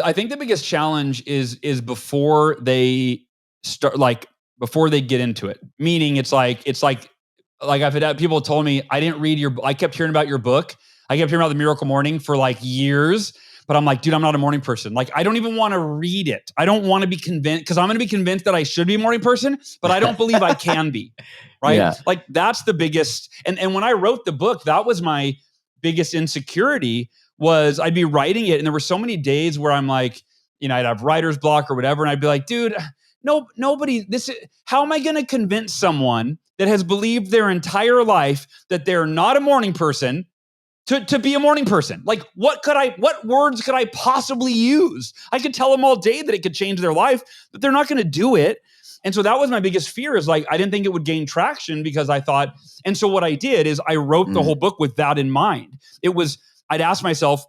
I think the biggest challenge is before they start, like before they get into it. Meaning it's like I've had people told me, I kept hearing about your book. I kept hearing about the Miracle Morning for like years, but I'm like, dude, I'm not a morning person. Like, I don't even want to read it. I don't want to be convinced, because I'm going to be convinced that I should be a morning person, but I don't believe I can be. Right. Yeah. Like, that's the biggest. And when I wrote the book, that was my biggest insecurity. Was I'd be writing it, and there were so many days where I'm like, I'd have writer's block or whatever, and I'd be like, dude, nobody, how am I going to convince someone that has believed their entire life that they're not a morning person to be a morning person? Like, what words could I possibly use? I could tell them all day that it could change their life, but they're not going to do it. And so that was my biggest fear, is like, I didn't think it would gain traction, because I thought, and so what I did is I wrote the whole book with that in mind. I'd ask myself,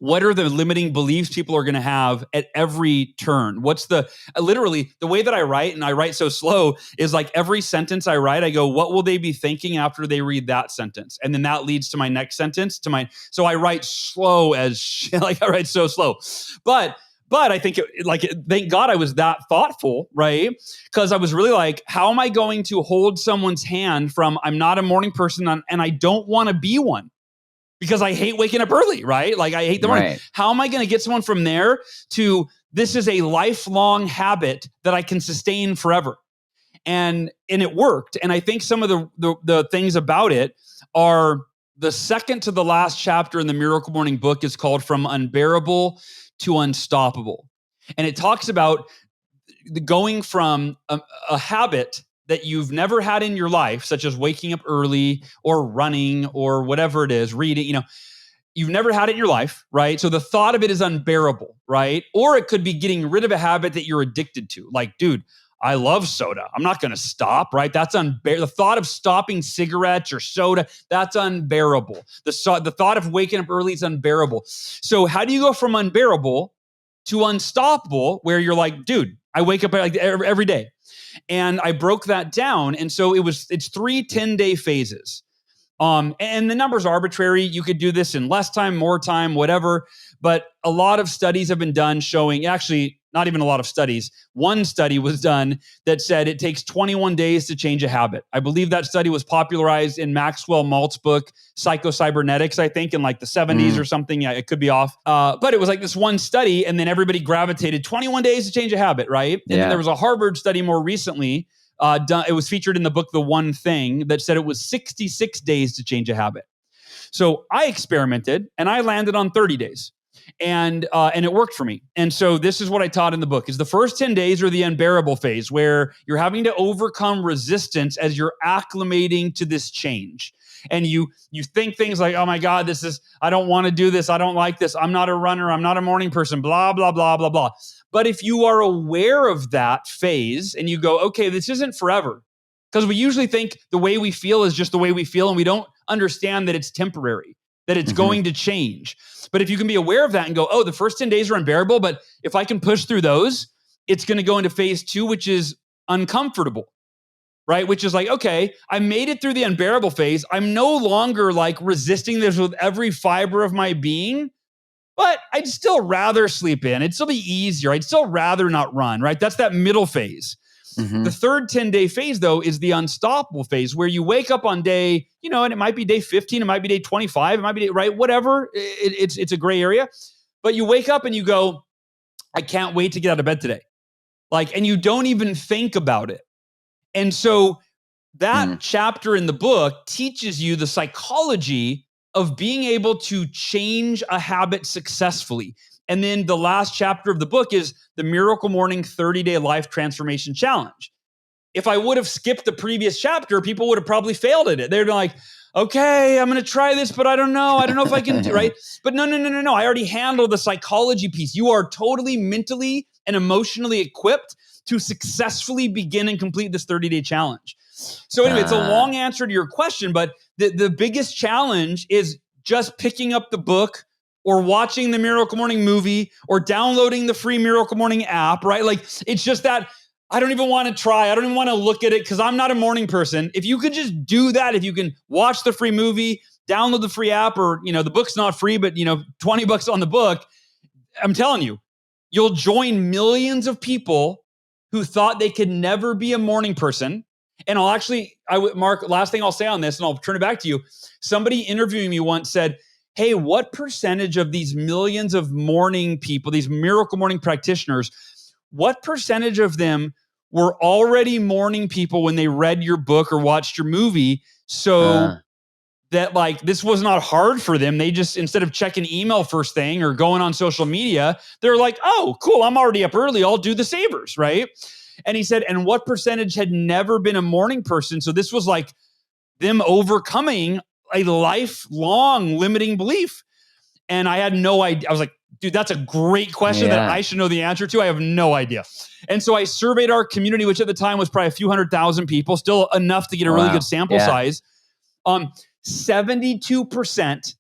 what are the limiting beliefs people are going to have at every turn? What's literally the way that I write, and I write so slow, is like every sentence I write, I go, what will they be thinking after they read that sentence? And then that leads to my next sentence, so I write slow as shit. Like, I write so slow. But I think thank God I was that thoughtful, right? Because I was really like, how am I going to hold someone's hand from, I'm not a morning person and I don't want to be one, because I hate waking up early, right? Like, I hate the morning. Right. How am I going to get someone from there to, this is a lifelong habit that I can sustain forever? And it worked. And I think some of the things about it are, the second to the last chapter in the Miracle Morning book is called From Unbearable to Unstoppable. And it talks about going from a habit that you've never had in your life, such as waking up early or running or whatever it is, reading, you've never had it in your life, right? So the thought of it is unbearable, right? Or it could be getting rid of a habit that you're addicted to. Like, dude, I love soda. I'm not going to stop, right? That's unbearable. The thought of stopping cigarettes or soda, that's unbearable. The thought of waking up early is unbearable. So how do you go from unbearable to unstoppable, where you're like, dude, I wake up like every day? And I broke that down. And so it's 3 10-day phases. And the number's arbitrary. You could do this in less time, more time, whatever. But a lot of studies have been done showing, actually, not even a lot of studies. One study was done that said it takes 21 days to change a habit. I believe that study was popularized in Maxwell Maltz's book, Psycho-Cybernetics, I think, in like the 70s or something. Yeah, it could be off. But it was like this one study, and then everybody gravitated 21 days to change a habit, right? And then there was a Harvard study more recently. It was featured in the book, The One Thing, that said it was 66 days to change a habit. So I experimented, and I landed on 30 days. And it worked for me. And so this is what I taught in the book, is the first 10 days are the unbearable phase, where you're having to overcome resistance as you're acclimating to this change. And you think things like, oh my God, I don't want to do this. I don't like this. I'm not a runner. I'm not a morning person, blah, blah, blah, blah, blah. But if you are aware of that phase and you go, okay, this isn't forever, because we usually think the way we feel is just the way we feel, and we don't understand that it's temporary, that it's going to change. But if you can be aware of that and go, oh, the first 10 days are unbearable, but if I can push through those, it's going to go into phase 2, which is uncomfortable, right? Which is like, okay, I made it through the unbearable phase. I'm no longer like resisting this with every fiber of my being, but I'd still rather sleep in. It'd still be easier. I'd still rather not run, right? That's that middle phase. The third 10-day phase, though, is the unstoppable phase, where you wake up on day, and it might be day 15, it might be day 25, it might be day, right? Whatever. It's a gray area. But you wake up and you go, I can't wait to get out of bed today. And you don't even think about it. And so that chapter in the book teaches you the psychology of being able to change a habit successfully. And then the last chapter of the book is the Miracle Morning 30-Day Life Transformation Challenge. If I would have skipped the previous chapter, people would have probably failed at it. They'd be like, okay, I'm going to try this, but I don't know. I don't know if I can do right. But no. I already handled the psychology piece. You are totally mentally and emotionally equipped to successfully begin and complete this 30-day challenge. So anyway, it's a long answer to your question, but the biggest challenge is just picking up the book, or watching the Miracle Morning movie, or downloading the free Miracle Morning app, right? It's just that I don't even want to try. I don't even want to look at it, because I'm not a morning person. If you could just do that, if you can watch the free movie, download the free app, or, the book's not free, but, $20 on the book, I'm telling you, you'll join millions of people who thought they could never be a morning person. And Mark, last thing I'll say on this, and I'll turn it back to you. Somebody interviewing me once said, hey, what percentage of these millions of morning people, these miracle morning practitioners, what percentage of them were already morning people when they read your book or watched your movie? So that like this was not hard for them. They just, instead of checking email first thing or going on social media, they're like, oh, cool, I'm already up early. I'll do the savers, right? And he said, and what percentage had never been a morning person? So this was like them overcoming a lifelong limiting belief. And I had no idea. I was like, dude, that's a great question that I should know the answer to. I have no idea. And so I surveyed our community, which at the time was probably a few 100,000 people, still enough to get a really good sample size. 72%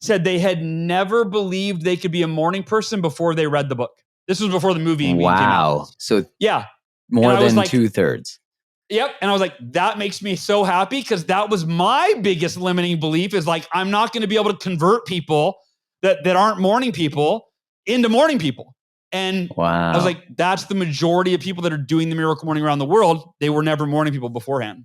said they had never believed they could be a morning person before they read the book. This was before the movie came out. So yeah, more than like, 2/3. Yep. And I was like, that makes me so happy, because that was my biggest limiting belief, is like, I'm not going to be able to convert people that aren't morning people into morning people. And I was like, that's the majority of people that are doing the miracle morning around the world. They were never morning people beforehand.